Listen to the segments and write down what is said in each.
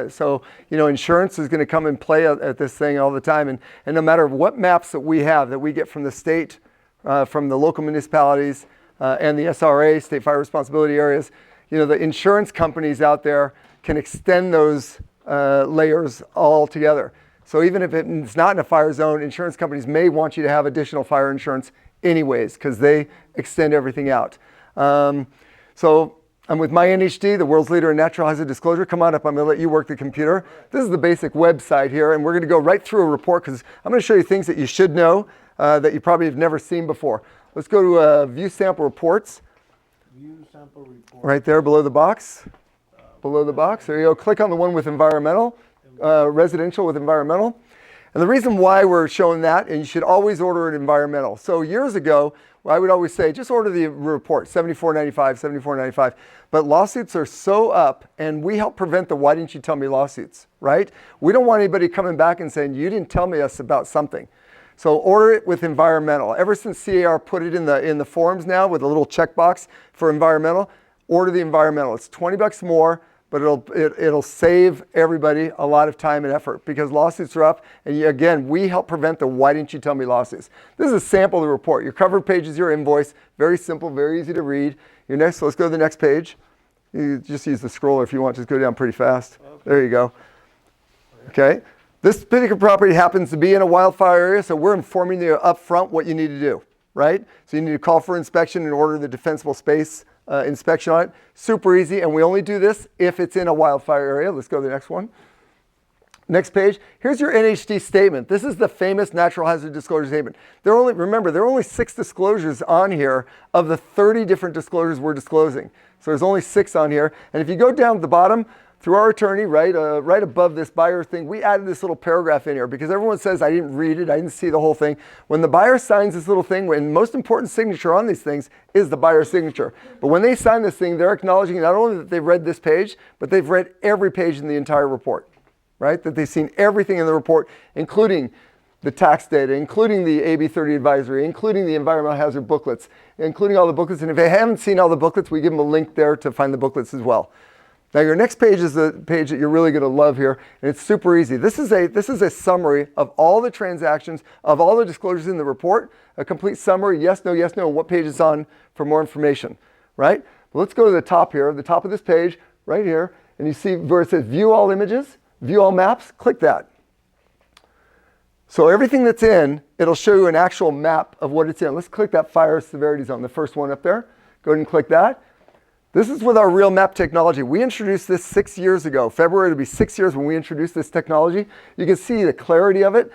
So, insurance is going to come and play at this thing all the time. And no matter what maps that we have that we get from the state, from the local municipalities, and the SRA, state fire responsibility areas, the insurance companies out there can extend those layers all together. So even if it's not in a fire zone, insurance companies may want you to have additional fire insurance anyways, because they extend everything out. So I'm with MyNHD, the world's leader in natural hazard disclosure. Come on up, I'm going to let you work the computer. This is the basic website here, and we're going to go right through a report because I'm going to show you things that you should know that you probably have never seen before. Let's go to View Sample Reports. View Sample Report. Right there below the box. Below the box. There you go. Click on the one with environmental, residential with environmental. And the reason why we're showing that, and you should always order an environmental. So years ago, I would always say, just order the report, $74.95, $74.95. But lawsuits are so up, and we help prevent the why didn't you tell me lawsuits, right? We don't want anybody coming back and saying, you didn't tell me us about something. So order it with environmental. Ever since CAR put it in the forms now with a little checkbox for environmental, order the environmental. It's $20 more, but it'll save everybody a lot of time and effort because lawsuits are up. And again, we help prevent the why didn't you tell me lawsuits. This is a sample of the report. Your cover page is your invoice. Very simple, very easy to read. So let's go to the next page. You just use the scroller if you want. Just go down pretty fast. Okay. There you go. Okay. This particular property happens to be in a wildfire area, so we're informing you up front what you need to do, right? So you need to call for inspection and order the defensible space inspection on it. Super easy, and we only do this if it's in a wildfire area. Let's go to the next one. Next page. Here's your NHD statement. This is the famous natural hazard disclosure statement. Remember, there are only 6 disclosures on here of the 30 different disclosures we're disclosing. So there's only 6 on here. And if you go down to the bottom, through our attorney, right above this buyer thing, we added this little paragraph in here because everyone says, I didn't read it, I didn't see the whole thing. When the buyer signs this little thing, the most important signature on these things is the buyer's signature. But when they sign this thing, they're acknowledging not only that they've read this page, but they've read every page in the entire report, right? That they've seen everything in the report, including the tax data, including the AB 30 advisory, including the environmental hazard booklets, including all the booklets. And if they haven't seen all the booklets, we give them a link there to find the booklets as well. Now your next page is the page that you're really going to love here, and it's super easy. This is a summary of all the transactions, of all the disclosures in the report, a complete summary, yes, no, and what page it's on for more information, right? Well, let's go to the top here, the top of this page, right here, and you see where it says View All Images, View All Maps, click that. So everything that's in, it'll show you an actual map of what it's in. Let's click that fire severity zone, the first one up there. Go ahead and click that. This is with our real map technology. We introduced this 6 years ago. February will be 6 years when we introduced this technology. You can see the clarity of it.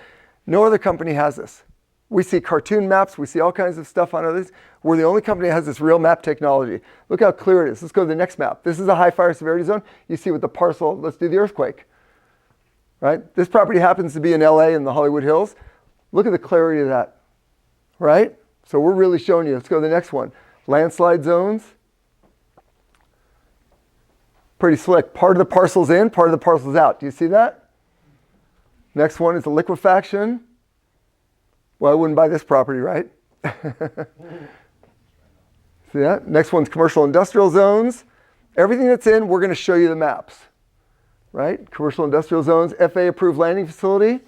No other company has this. We see cartoon maps. We see all kinds of stuff on others. We're the only company that has this real map technology. Look how clear it is. Let's go to the next map. This is a high fire severity zone. You see with the parcel. Let's do the earthquake. Right? This property happens to be in LA in the Hollywood Hills. Look at the clarity of that. Right? So we're really showing you. Let's go to the next one. Landslide zones. Pretty slick. Part of the parcel's in, part of the parcel's out. Do you see that? Next one is a liquefaction. Well, I wouldn't buy this property, right? See that? Next one's commercial industrial zones. Everything that's in, we're going to show you the maps. Right? Commercial industrial zones, FAA approved landing facility.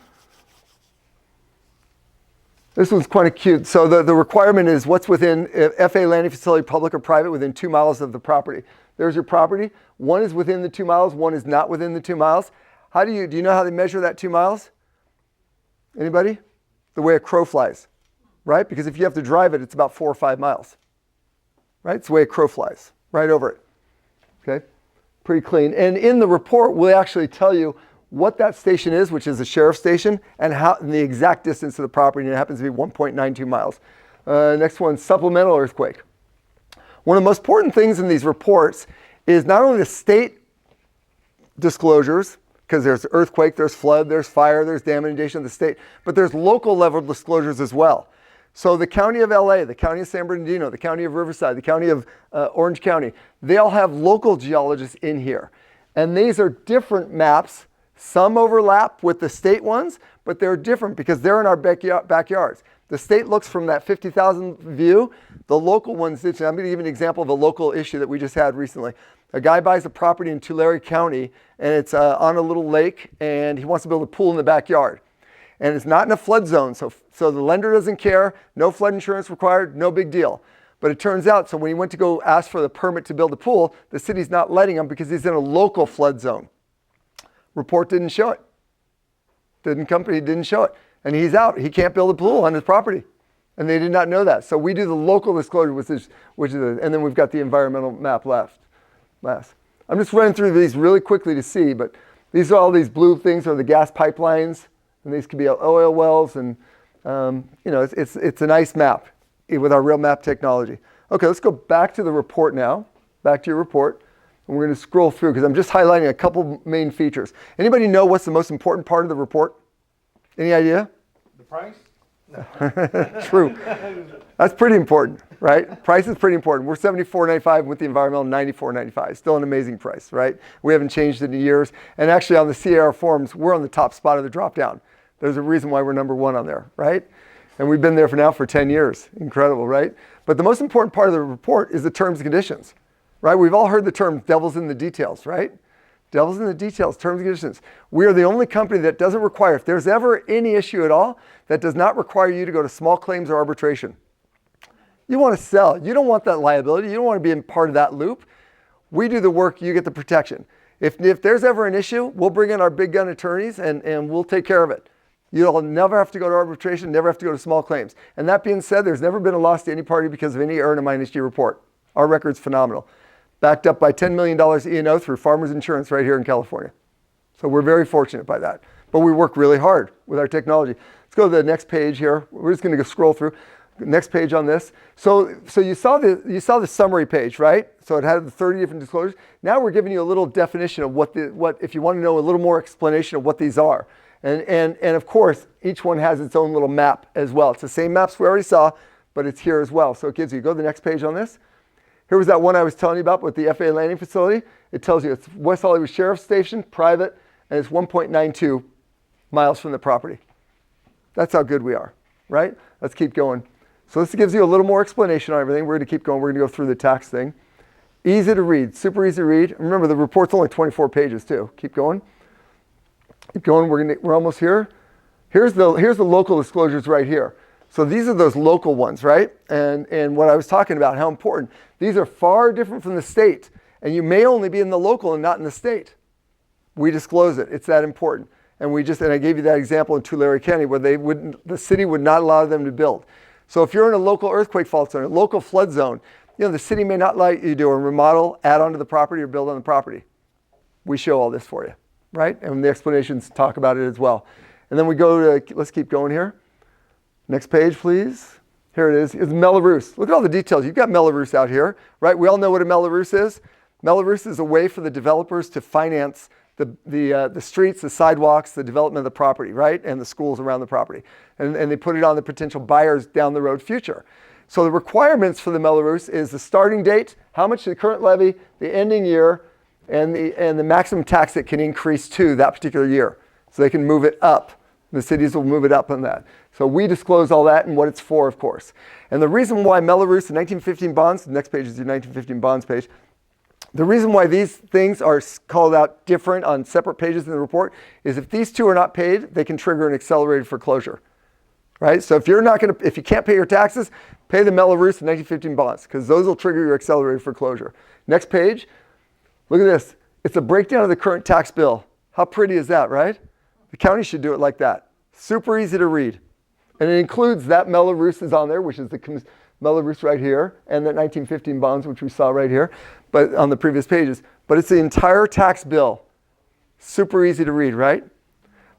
This one's quite cute. So the requirement is what's within FAA landing facility, public or private, within 2 miles of the property. There's your property. One is within the 2 miles, one is not within the 2 miles. Do you know how they measure that 2 miles? Anybody? The way a crow flies, right? Because if you have to drive it, it's about 4 or 5 miles, right? It's the way a crow flies, right over it, okay? Pretty clean. And in the report, we'll actually tell you what that station is, which is the sheriff's station, and the exact distance to the property, and it happens to be 1.92 miles. Next one, supplemental earthquake. One of the most important things in these reports is not only the state disclosures, because there's earthquake, there's flood, there's fire, there's dam inundation of the state, but there's local level disclosures as well. So the county of LA, the county of San Bernardino, the county of Riverside, the county of Orange County, they all have local geologists in here. And these are different maps. Some overlap with the state ones, but they're different because they're in our backyards. The state looks from that 50,000 view. The local ones, I'm going to give you an example of a local issue that we just had recently. A guy buys a property in Tulare County, and it's on a little lake, and he wants to build a pool in the backyard. And it's not in a flood zone, so the lender doesn't care, no flood insurance required, no big deal. But it turns out, so when he went to go ask for the permit to build a pool, the city's not letting him because he's in a local flood zone. Report didn't show it. Company didn't show it. And he's out. He can't build a pool on his property. And they did not know that. So we do the local disclosure, and then we've got the environmental map last. I'm just running through these really quickly to see, but these are all these blue things are the gas pipelines, and these could be oil wells, and it's a nice map with our real map technology. Okay, let's go back to the report now, back to your report, and we're going to scroll through because I'm just highlighting a couple main features. Anybody know what's the most important part of the report? Any idea? The price? True. That's pretty important, right? Price is pretty important. We're $74.95 with the environmental $94.95. Still an amazing price, right? We haven't changed it in years. And actually on the CAR forms, we're on the top spot of the drop down. There's a reason why we're number one on there, right? And we've been there for 10 years. Incredible, right? But the most important part of the report is the terms and conditions, right? We've all heard the term devil's in the details, right? Devil's in the details, terms and conditions. We are the only company that doesn't require, if there's ever any issue at all, that does not require you to go to small claims or arbitration. You want to sell. You don't want that liability. You don't want to be in part of that loop. We do the work, you get the protection. If there's ever an issue, we'll bring in our big gun attorneys and we'll take care of it. You'll never have to go to arbitration, never have to go to small claims. And that being said, there's never been a loss to any party because of any error in a minus G report. Our record's phenomenal. Backed up by $10 million E&O through Farmers Insurance right here in California. So we're very fortunate by that. But we work really hard with our technology. Let's go to the next page here. We're just going to go scroll through. Next page on this. So you saw the summary page, right? So it had the 30 different disclosures. Now we're giving you a little definition of what if you want to know a little more explanation of what these are. And of course, each one has its own little map as well. It's the same maps we already saw, but it's here as well. So it gives you, go to the next page on this. Here was that one I was telling you about with the FAA landing facility. It tells you it's West Hollywood Sheriff's Station, private, and it's 1.92 miles from the property. That's how good we are, right? Let's keep going. So this gives you a little more explanation on everything. We're going to keep going. We're going to go through the tax thing. Easy to read, super easy to read. Remember, the report's only 24 pages too. Keep going. Keep going. We're almost here. Here's the local disclosures right here. So these are those local ones, right? And what I was talking about, how important. These are far different from the state. And you may only be in the local and not in the state. We disclose it. It's that important. And I gave you that example in Tulare County where the city would not allow them to build. So if you're in a local earthquake fault zone, a local flood zone, the city may not let you do a remodel, add onto the property, or build on the property. We show all this for you, right? And the explanations talk about it as well. And then we go to, let's keep going here. Next page, please. Here it is. It's Melrose. Look at all the details. You've got Melrose out here, right? We all know what a Melrose is. Melrose is a way for the developers to finance the streets, the sidewalks, the development of the property, right? And the schools around the property. And they put it on the potential buyers down the road future. So the requirements for the Melrose is the starting date, how much the current levy, the ending year, and the maximum tax that can increase to that particular year. So they can move it up. The cities will move it up on that. So we disclose all that and what it's for, of course. And the reason why Melrose, the 1915 bonds, the next page is your 1915 bonds page. The reason why these things are called out different on separate pages in the report is if these two are not paid, they can trigger an accelerated foreclosure, right? So if you can't pay your taxes, pay the Melrose and 1915 bonds because those will trigger your accelerated foreclosure. Next page, look at this. It's a breakdown of the current tax bill. How pretty is that, right? The county should do it like that. Super easy to read. And it includes that Melrose is on there, which is the Melrose right here, and that 1915 bonds, which we saw right here, but on the previous pages. But it's the entire tax bill. Super easy to read, right?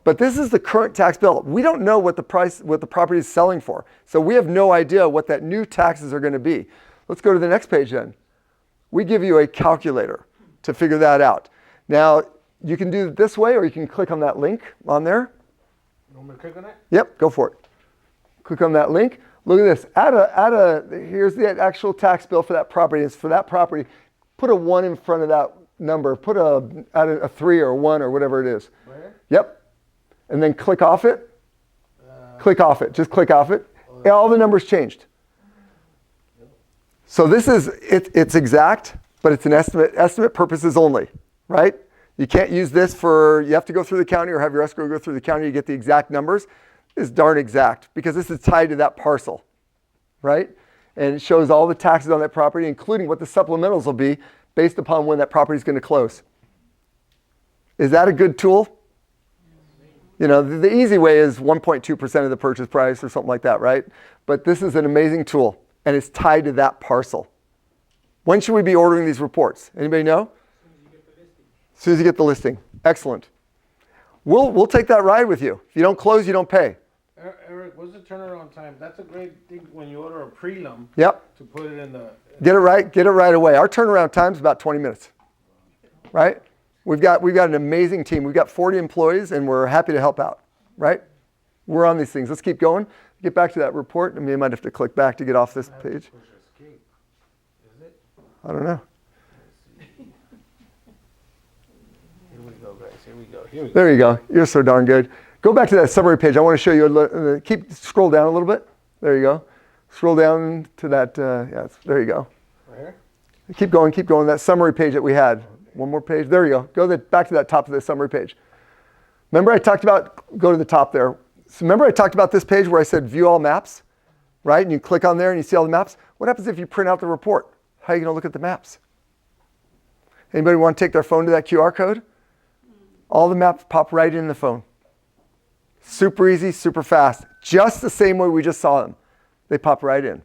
But this is the current tax bill. We don't know what the property is selling for. So we have no idea what that new taxes are going to be. Let's go to the next page then. We give you a calculator to figure that out. Now, you can do it this way, or you can click on that link on there. You want me to click on it? Yep, go for it. Click on that link. Look at this. Here's the actual tax bill for that property. It's for that property. Put a 1 in front of that number. Put add a 3 or a 1 or whatever it is. Where? Yep. And then click off it. Click off it. Just click off it. All the numbers changed. So this is, it's exact, but it's an estimate purposes only, right? You can't use this you have to go through the county or have your escrow go through the county to get the exact numbers. It's darn exact because this is tied to that parcel, right? And it shows all the taxes on that property, including what the supplementals will be based upon when that property is going to close. Is that a good tool? You know, the easy way is 1.2% of the purchase price or something like that, right? But this is an amazing tool, and it's tied to that parcel. When should we be ordering these reports? Anybody know? As soon as you get the listing. Excellent. We'll take that ride with you. If you don't close, you don't pay. Eric, what's the turnaround time? That's a great thing when you order a prelim. Yep. To put it in the. Get it right away. Our turnaround time is about 20 minutes, right? We've got an amazing team. We've got 40 employees, and we're happy to help out, right? We're on these things. Let's keep going. Get back to that report. I mean, you might have to click back to get off this page. I don't know. Here we go, guys. Here we go. There you go. You're so darn good. Go back to that summary page. I want to show you. Scroll down a little bit. There you go. Scroll down to that. There you go. Right here? Keep going. Keep going. That summary page that we had. One more page. There you go. Go back to that top of the summary page. Remember I talked about, go to the top there. So remember I talked about this page where I said view all maps, right? And you click on there and you see all the maps. What happens if you print out the report? How are you going to look at the maps? Anybody want to take their phone to that QR code? All the maps pop right in the phone. Super easy, super fast. Just the same way we just saw them. They pop right in,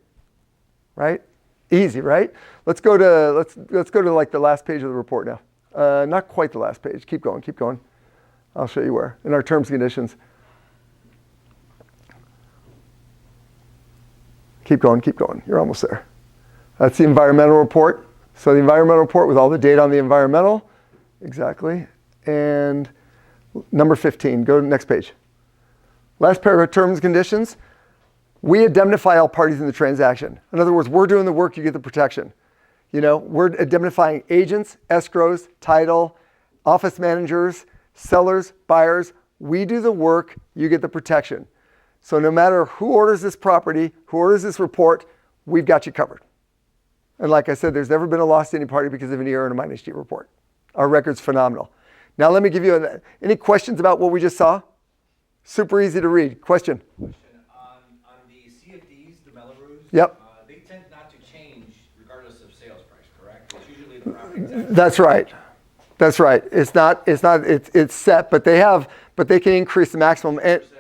right? Easy, right? Let's go to like the last page of the report now. Not quite the last page. Keep going, keep going. I'll show you where. In our terms and conditions. Keep going, keep going. You're almost there. That's the environmental report. So the environmental report with all the data on the environmental. Exactly. And number 15, go to the next page. Last paragraph, terms and conditions. We indemnify all parties in the transaction. In other words, we're doing the work, you get the protection. You know, we're indemnifying agents, escrows, title, office managers, sellers, buyers. We do the work, you get the protection. So no matter who orders this property, who orders this report, we've got you covered. And like I said, there's never been a loss to any party because of an error in a minus G report. Our record's phenomenal. Now let me give you any questions about what we just saw? Super easy to read. Question? On the CFDs, the Melrose, yep. They tend not to change regardless of sales price, correct? It's usually the property tax. That's right. That's right. It's set, but they can increase the maximum. 2%, which is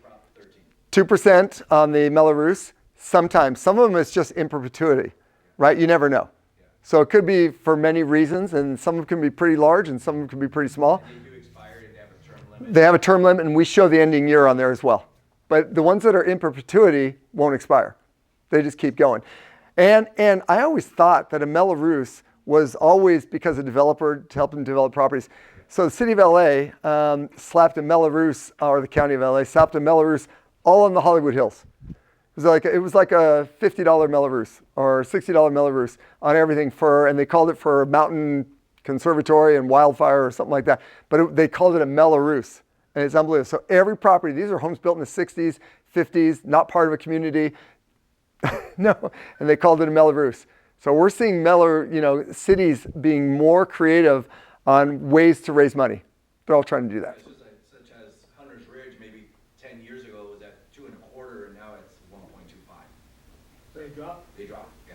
Prop 13. 2% on the Melrose. Sometimes. Some of them it's just in perpetuity, right? You never know. Yeah. So it could be for many reasons, and some of them can be pretty large and some of them can be pretty small. And they do expire if they have a term limit. They have a term limit, and we show the ending year on there as well. But the ones that are in perpetuity won't expire. They just keep going. And I always thought that a Melrose was always because a developer to help them develop properties. So the city of LA slapped a Melrose, or the county of LA slapped a Melrose all on the Hollywood Hills. It was like a $50 Melrose or $60 Melrose on everything and they called it for Mountain Conservatory and Wildfire or something like that. But they called it a Melrose, and it's unbelievable. So every property, these are homes built in the 60s, 50s, not part of a community. No, and they called it a Melrose. So we're seeing cities being more creative on ways to raise money. They're all trying to do that. It's just such as Hunter's Ridge, maybe 10 years ago was at 2.25, and now it's 1.25. So they drop? They dropped, yeah.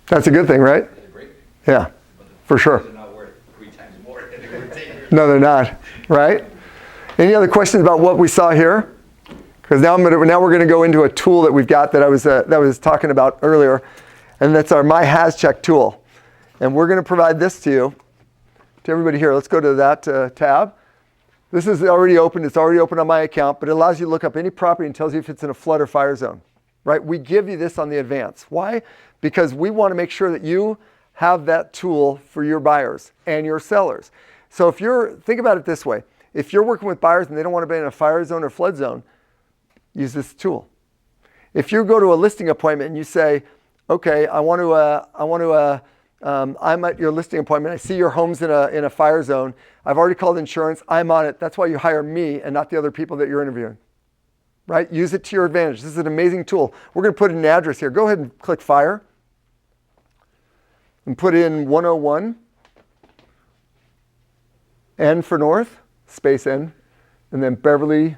That's a good thing, right? It's a great thing. Yeah, But the for sure. prices are not worth 3 times more than they were 10 years. No, they're not, right? Any other questions about what we saw here? Because now we're going to go into a tool that we've got that I was talking about earlier, and that's our My Has Check tool. And we're going to provide this to everybody here. Let's go to that tab. This is already open. It's already open on my account, but it allows you to look up any property and tells you if it's in a flood or fire zone, right? We give you this on the advance. Why? Because we want to make sure that you have that tool for your buyers and your sellers. So think about it this way. If you're working with buyers and they don't want to be in a fire zone or flood zone, use this tool. If you go to a listing appointment and you say, okay, I'm at your listing appointment. I see your home's in a fire zone. I've already called insurance. I'm on it. That's why you hire me and not the other people that you're interviewing. right? Use it to your advantage. This is an amazing tool. We're going to put in an address here. Go ahead and click fire and put in 101, N for north, space N, and then Beverly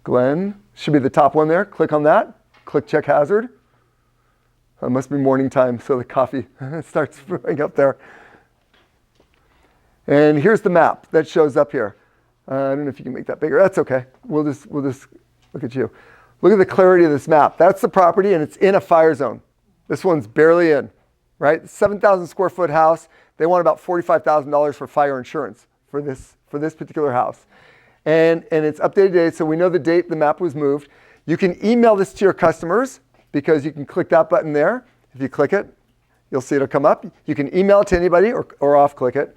Glen should be the top one there. Click on that. Click check hazard. It must be morning time, so the coffee starts brewing up there. And here's the map that shows up here. I don't know if you can make that bigger. That's okay. We'll just look at you. Look at the clarity of this map. That's the property, and it's in a fire zone. This one's barely in, right? 7,000 square foot house. They want about $45,000 for fire insurance for this particular house. And it's updated date, so we know the date the map was moved. You can email this to your customers because you can click that button there. If you click it, you'll see it'll come up. You can email it to anybody or off-click it.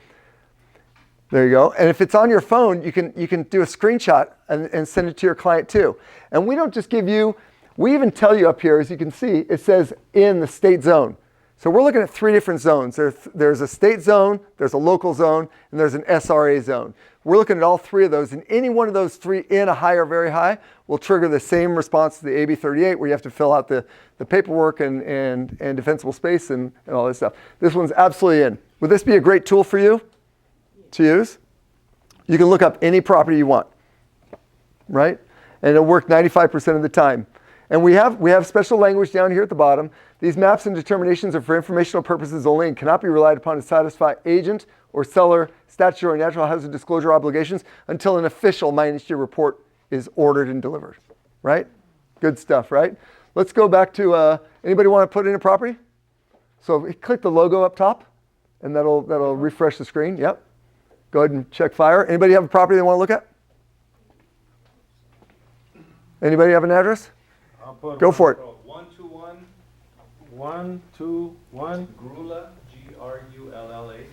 There you go. And if it's on your phone, you can do a screenshot and send it to your client too. And we don't just give you, we even tell you up here, as you can see, it says in the state zone. So we're looking at 3 different zones. There's a state zone, there's a local zone, and there's an SRA zone. We're looking at all 3 of those, and any one of those 3 in a high or very high will trigger the same response to the AB 38, where you have to fill out the paperwork and defensible space and all this stuff. This one's absolutely in. Would this be a great tool for you to use? You can look up any property you want, right? And it'll work 95% of the time. And we have special language down here at the bottom. These maps and determinations are for informational purposes only and cannot be relied upon to satisfy agent or seller statutory or natural hazard disclosure obligations until an official MyNHD report is ordered and delivered, right? Good stuff, right? Let's go back to, anybody want to put in a property? So click the logo up top, and that'll refresh the screen. Yep. Go ahead and check fire. Anybody have a property they want to look at? Anybody have an address? Go for it. 121 121 Grulla, Grulla,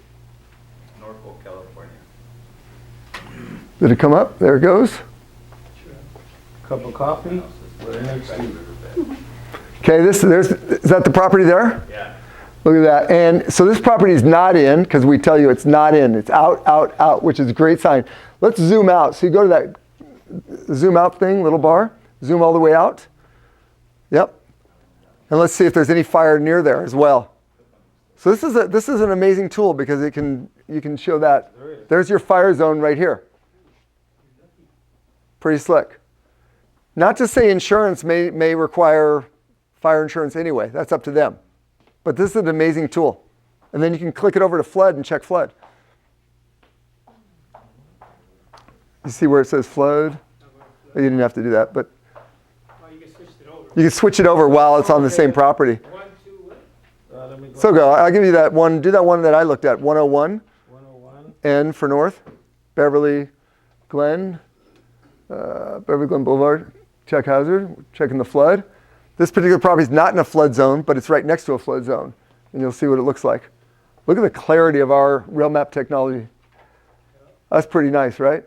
Norfolk, California. Did it come up? There it goes. cup of coffee. Next to Okay, is that the property there? Yeah. Look at that. And so this property is not in, because we tell you it's not in. It's out, out, out, which is a great sign. Let's zoom out. So you go to that zoom out thing, little bar. Zoom all the way out. Yep. And let's see if there's any fire near there as well. So this is an amazing tool because you can show that. There's your fire zone right here. Pretty slick. Not to say insurance may require fire insurance anyway. That's up to them. But this is an amazing tool. And then you can click it over to flood and check flood. You see where it says flood? You didn't have to do that, but You can switch it over. you can switch it over while it's on the same property. 1, 2, what? let me go. So go. I'll give you that one. Do that one that I looked at. 101, 101. N for north, Beverly Glen Boulevard. Check hazard. Checking the flood. This particular property is not in a flood zone, but it's right next to a flood zone. And you'll see what it looks like. Look at the clarity of our real map technology. That's pretty nice, right?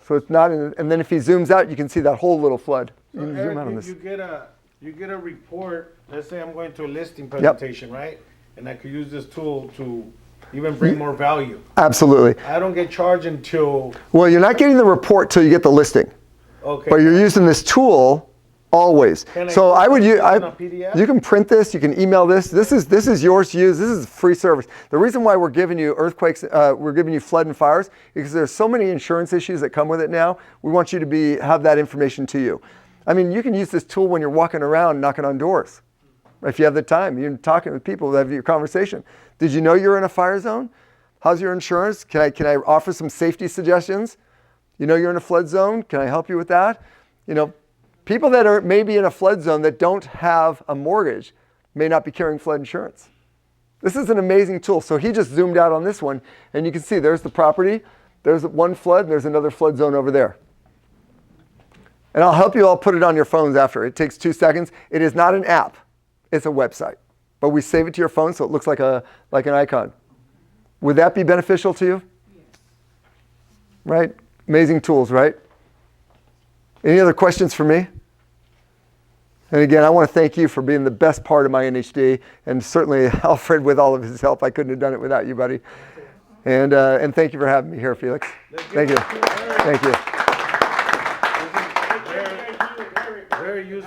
So it's not in, and then if he zooms out, you can see that whole little flood. You So can Eric, zoom out on this. you get a report. Let's say I'm going to a listing presentation, right? And I could use this tool to even bring more value. Absolutely. I don't get charged until Well, you're not getting the report till you get the listing, okay. but you're using this tool always. Can I So I would use, print it on a PDF? you can print this, you can email this. This is yours to use. This is a free service. The reason why we're giving you earthquakes, we're giving you flood and fires, because there's so many insurance issues that come with it now. We want you to have that information to you. I mean, you can use this tool when you're walking around knocking on doors. If you have the time, you're talking with people, have your conversation. Did you know you're in a fire zone? How's your insurance? Can I offer some safety suggestions? You know you're in a flood zone? Can I help you with that? You know, people that are maybe in a flood zone that don't have a mortgage may not be carrying flood insurance. This is an amazing tool. So he just zoomed out on this one, and you can see there's the property. There's one flood, and there's another flood zone over there. And I'll help you all put it on your phones after. It takes 2 seconds. It is not an app. It's a website. But we save it to your phone so it looks like an icon. Would that be beneficial to you? Yes. Right? Amazing tools, right? Any other questions for me? And again, I want to thank you for being the best part of my NHD, and certainly Alfred with all of his help. I couldn't have done it without you, buddy. And thank you for having me here, Felix. Thank you. Thank you.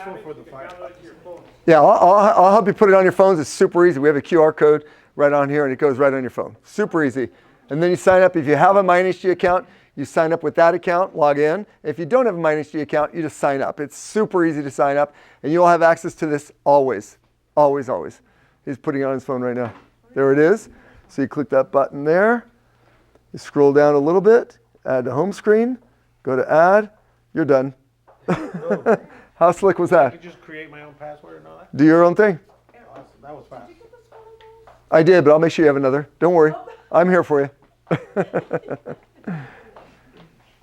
useful for the You can fire. download it to your phone. Yeah, I'll help you put it on your phones. It's super easy. We have a QR code right on here, and it goes right on your phone. Super easy. And then you sign up. If you have a MindHG account, you sign up with that account, log in. If you don't have a MindHG account, you just sign up. It's super easy to sign up, and you'll have access to this always, always, always. He's putting it on his phone right now. There it is. So you click that button there. You scroll down a little bit, add to home screen, go to add. You're done. How slick was I that? could just create my own password and all that. Do your own thing. Awesome. That was fast. I did, but I'll make sure you have another. Don't worry. I'm here for you.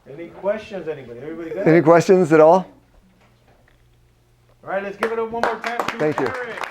Any questions, anybody? Everybody good? Any questions at all? All right, let's give it up one more time to Thank you. Eric.